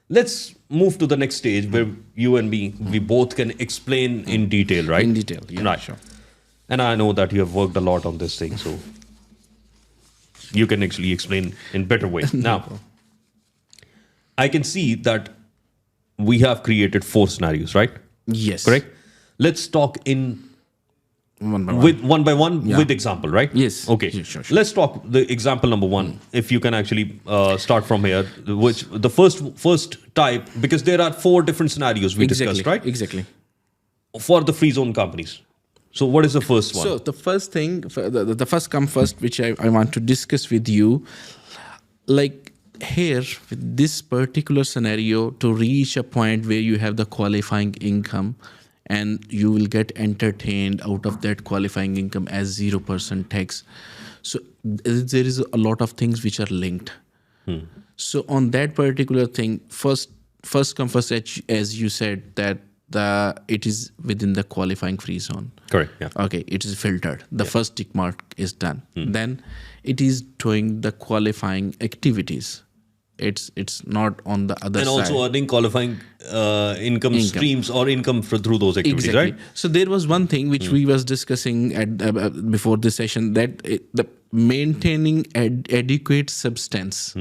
let's move to the next stage where you and me, we both can explain in detail, right? In detail, yeah, right. sure. And I know that you have worked a lot on this thing, so you can actually explain in better way. Now, I can see that we have created 4 scenarios, right? Yes. Correct? Let's talk in one by one with example, right? Yes. Okay. Sure. Let's talk the example number 1. If you can actually start from here, which the first type, because there are 4 different scenarios we discussed, right? Exactly. For the free zone companies. So what is the first one? So the first thing, the first come first, which I want to discuss with you, like here with this particular scenario, to reach a point where you have the qualifying income and you will get entertained out of that qualifying income as 0% tax. So there is a lot of things which are linked. So on that particular thing, first come first, as you said, that it is within the qualifying free zone. Correct. Yeah. Okay, it is filtered. The first tick mark is done. Then it is doing the qualifying activities. It's not on the other and side. also earning qualifying income streams or income through those activities, Exactly. right? So there was one thing which we was discussing at before this session, that the maintaining adequate substance.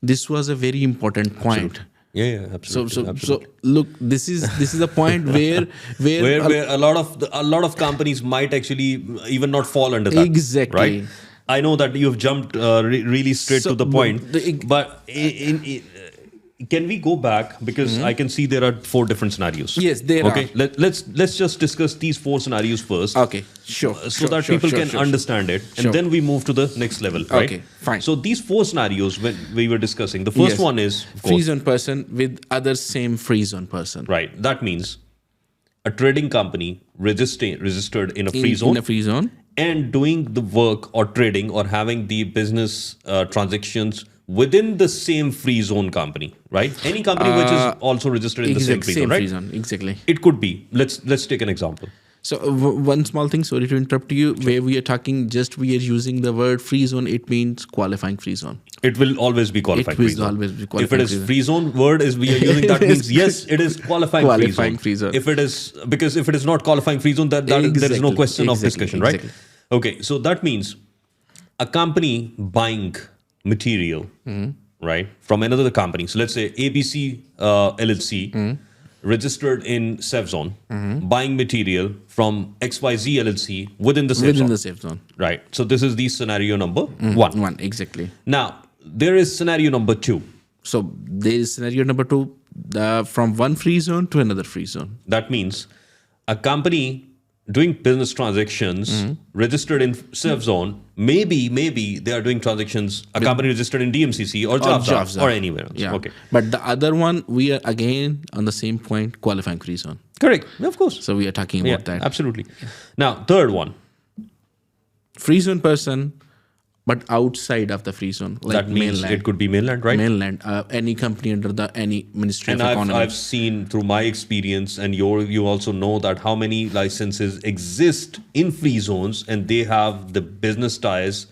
This was a very important point. Yeah, absolutely. So look, this is a point where a lot of companies might actually even not fall under that. Exactly. Right? I know that you've jumped really straight to the point, but can we go back, because I can see there are 4 different scenarios. Yes, there are. Okay, let's just discuss these 4 scenarios first. Okay, sure. So that people can understand it, and then we move to the next level, right? Okay, fine. So these 4 scenarios when we were discussing, the first one is of course, free zone person with other same free zone person. right. That means a trading company registered in a free zone. In a free zone. And doing the work or trading or having the business transactions within the same free zone company, right? Any company which is also registered in the same free zone, right? Free zone, exactly. It could be. Let's take an example. So one small thing, sorry to interrupt you, where we are talking, we are using the word free zone, it means qualifying free zone. It will always be qualifying free zone. Always be If qualifying it is free zone word is we are using, that means yes, it is qualifying free zone. If it is, because if it is not qualifying free zone, there is no question of discussion, right? Okay, so that means a company buying material, right, from another company. So let's say ABC LLC registered in safe zone, buying material from XYZ LLC within the safe zone. Right. So this is the scenario number 1. Exactly. Now, there is scenario number 2. So there is scenario number 2, from one free zone to another free zone. That means a company doing business transactions registered in safe zone, maybe they are doing transactions, a company registered in DMCC or JAFZA or anywhere else. Yeah. Okay. But the other one, we are again on the same point, qualifying free zone. Correct. Of course. So we are talking about that. Absolutely. Now, third one. Free zone person, but outside of the free zone. Like that means mainland. It could be mainland, right? Mainland. Any company under any Ministry of Economy. I've seen through my experience, and you also know that how many licenses exist in free zones, and they have the business ties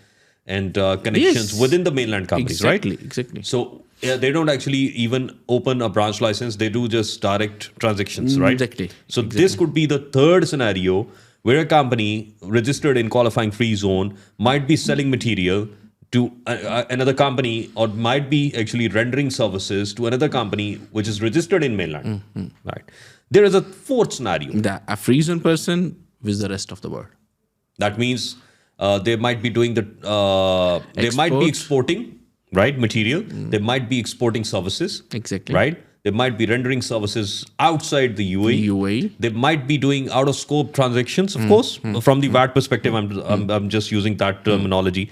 and connections within the mainland companies, right? Exactly. So they don't actually even open a branch license. They do just direct transactions, right? Exactly. So this could be the third scenario where a company registered in qualifying free zone might be selling material to another company, or might be actually rendering services to another company which is registered in mainland. Right. There is a fourth scenario. A free zone person with the rest of the world. That means they might be doing they might be exporting, right, material. They might be exporting services. Exactly. Right. They might be rendering services outside the UAE. They might be doing out of scope transactions, of course. From the VAT perspective, I'm just using that terminology.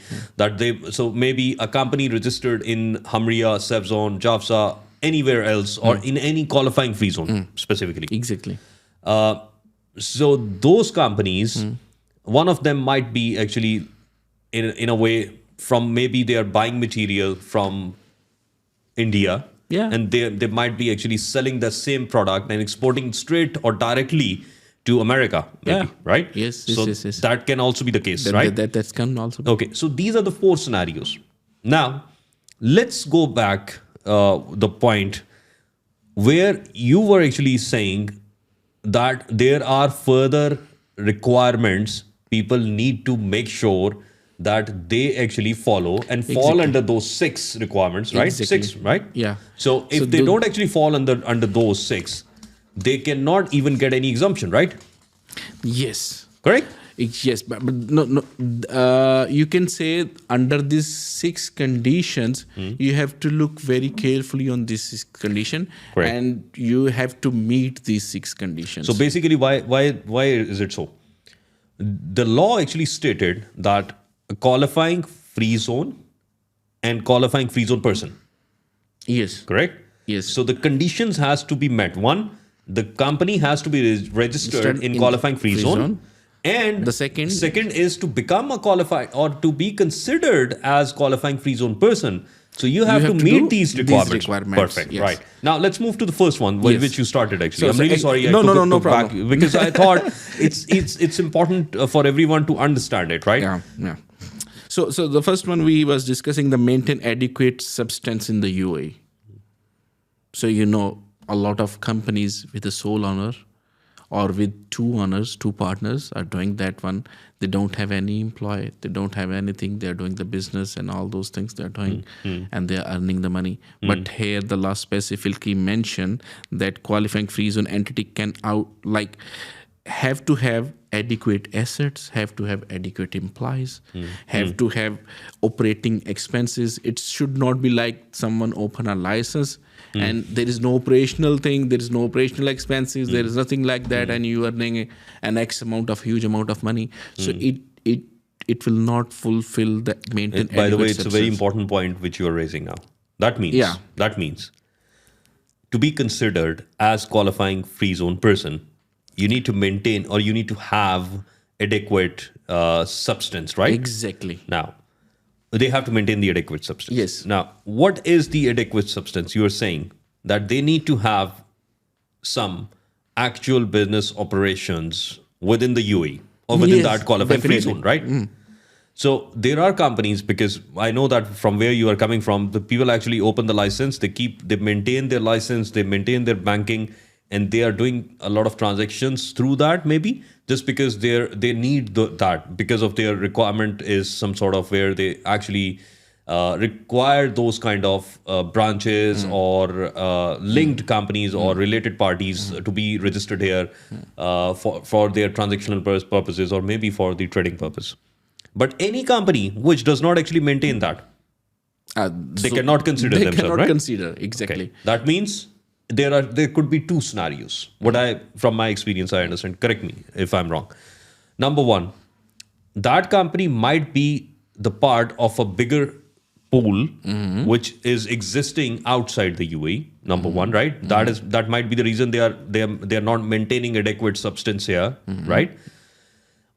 So maybe a company registered in Hamria, safe zone, JAFZA, anywhere else, or in any qualifying free zone specifically. Exactly. So those companies, one of them might be actually in a way from, maybe they are buying material from India. Yeah. And they might be actually selling the same product and exporting straight or directly to America, maybe, right? Yes. That can also be the case, right? That can also be. Okay, so these are the 4 scenarios. Now, let's go back the point where you were actually saying that there are further requirements people need to make sure that they actually follow and fall under those 6 requirements, right? Exactly. 6, right? Yeah. So if they don't actually fall under those 6, they cannot even get any exemption, right? Yes. Correct? Yes, but no. You can say under these 6 conditions, you have to look very carefully on this 6 condition, Correct. and you have to meet these 6 conditions. So basically, why is it so? The law actually stated that a qualifying free zone and qualifying free zone person. Yes. Correct? Yes. So the conditions has to be met. One, the company has to be registered in qualifying free zone. And the second is to become a qualified or to be considered as qualifying free zone person. So you have to meet these requirements. Perfect. Yes. Right. Now let's move to the first one, which you started actually. So, I'm really sorry. No I problem. Back because I thought it's important for everyone to understand it, right? Yeah. So the first one we was discussing, the maintain adequate substance in the UAE. So a lot of companies with a sole owner or with 2 owners, 2 partners are doing that one. They don't have any employee. They don't have anything. They're doing the business and all those things they're doing, and they're earning the money. But here the law specifically mentioned that qualifying free zone entity can have to have adequate assets, have to have adequate employees, have to have operating expenses. It should not be like someone open a license and there is no operational thing, there is no operational expenses, there is nothing like that, and you are earning an huge amount of money. So it will not fulfill the maintenance. By the way, it's a very important point which you are raising now. That means to be considered as qualifying free zone person, you need to maintain or you need to have adequate substance, right? Exactly. Now, they have to maintain the adequate substance. Yes. Now, what is the adequate substance? You are saying that they need to have some actual business operations within the UAE or within that qualifying free zone, right? So there are companies, because I know that from where you are coming from, the people actually open the license, they maintain their license, they maintain their banking, and they are doing a lot of transactions through that, maybe just because they need that because of their requirement is some sort of where they actually require those kind of branches or linked companies or related parties to be registered here for their transactional purposes or maybe for the trading purpose. But any company which does not actually maintain that, they cannot consider themselves, right? They cannot consider, exactly. Okay. That means there could be 2 scenarios. From my experience, I understand. Correct me if I'm wrong. Number 1, that company might be the part of a bigger pool which is existing outside the UAE. Number 1, right? That might be the reason they are not maintaining adequate substance here, right?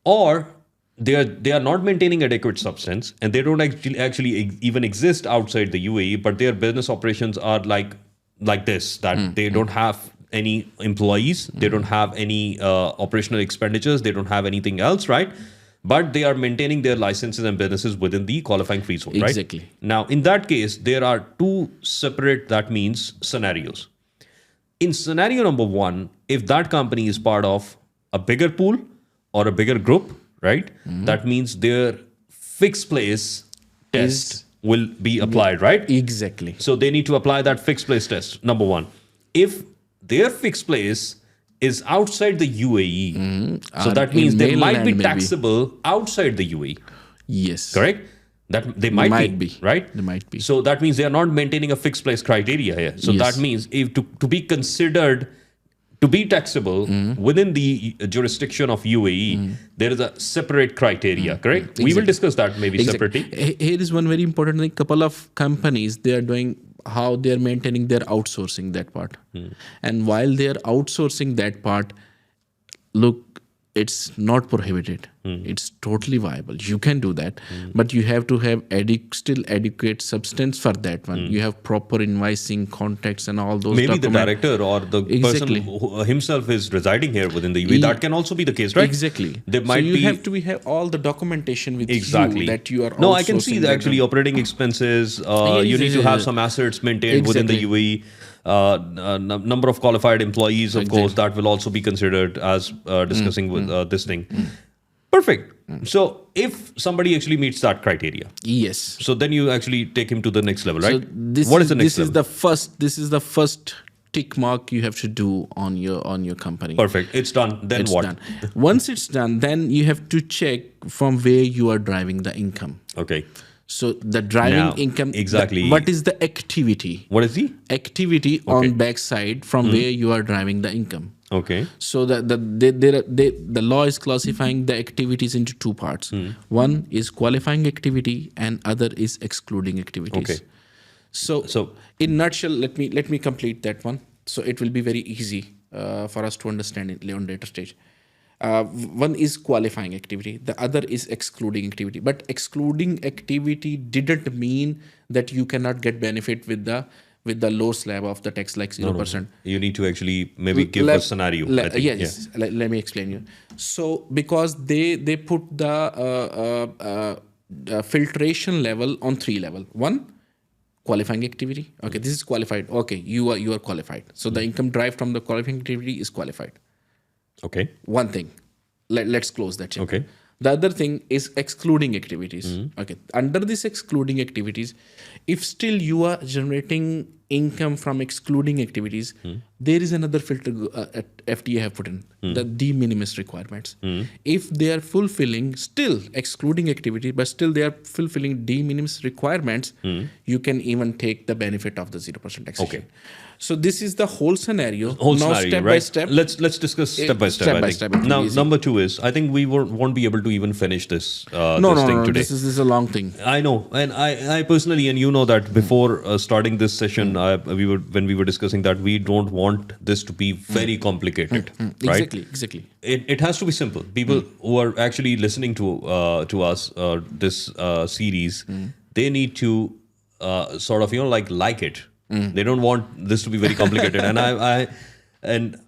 Or they are not maintaining adequate substance and they don't actually even exist outside the UAE, but their business operations are like this, that they don't have any employees, they don't have any operational expenditures, they don't have anything else, right? But they are maintaining their licenses and businesses within the qualifying free zone, right? Exactly. Now, in that case, there are 2 separate, that means, scenarios. In scenario number 1, if that company is part of a bigger pool or a bigger group, right? That means their fixed place test will be applied, right? Exactly. So they need to apply that fixed place test, number 1. If their fixed place is outside the UAE, so that means they might be taxable outside the UAE. Yes. Correct? That they might be, right? They might be. So that means they are not maintaining a fixed place criteria here. So that means if to be considered to be taxable within the jurisdiction of UAE, there is a separate criteria, correct? Exactly. We will discuss that maybe separately. Here is one very important thing. Couple of companies, they are doing how they are maintaining their outsourcing that part. And while they are outsourcing that part, look, it's not prohibited. It's totally viable. You can do that, but you have to have still adequate substance for that one. You have proper invoicing, contacts, and all those. Maybe the director or the person who himself is residing here within the UAE. That can also be the case, right? Exactly. There might so you have to have all the documentation with you that you are. No, I can see the actually operating expenses. You need to have some assets maintained within the UAE. Number of qualified employees, of course, that will also be considered as discussing with this thing. Perfect. So if somebody actually meets that criteria, yes. So then you actually take him to the next level, right? So what is the next level? This is the first tick mark you have to do on your company. Perfect. It's done. Then it's what? Done. Once it's done, then you have to check from where you are driving the income. Okay. So the driving income, exactly. What is the activity? What is the activity on backside from where you are driving the income? Okay. So the law is classifying the activities into two parts. One is qualifying activity, and other is excluding activities. Okay. So in nutshell, let me complete that one. So it will be very easy for us to understand it on later stage. One is qualifying activity, the other is excluding activity. But excluding activity didn't mean that you cannot get benefit with the low slab of the tax, like 0%. No. You need to actually maybe give a scenario. Yes. Let me explain you. So because they put the filtration level on 3 level. One, qualifying activity. Okay, this is qualified. Okay, you are qualified. So the income derived from the qualifying activity is qualified. Okay. One thing. Let's close that chapter. Okay. The other thing is excluding activities. Okay. Under this excluding activities, if still you are generating income from excluding activities, there is another filter FTA have put in, the de minimis requirements. If they are fulfilling still excluding activity, but still they are fulfilling de minimis requirements, you can even take the benefit of the 0% taxation. Okay. So this is the whole scenario. Step by step. Let's discuss step by step. Now, number 2 is, I think we won't be able to even finish this thing today. This is a long thing. I know, and I personally, and you know that before starting this session, when we were discussing that we don't want this to be very complicated, right? Exactly. It has to be simple. People who are actually listening to us this series, they need to sort of like it. They don't want this to be very complicated, and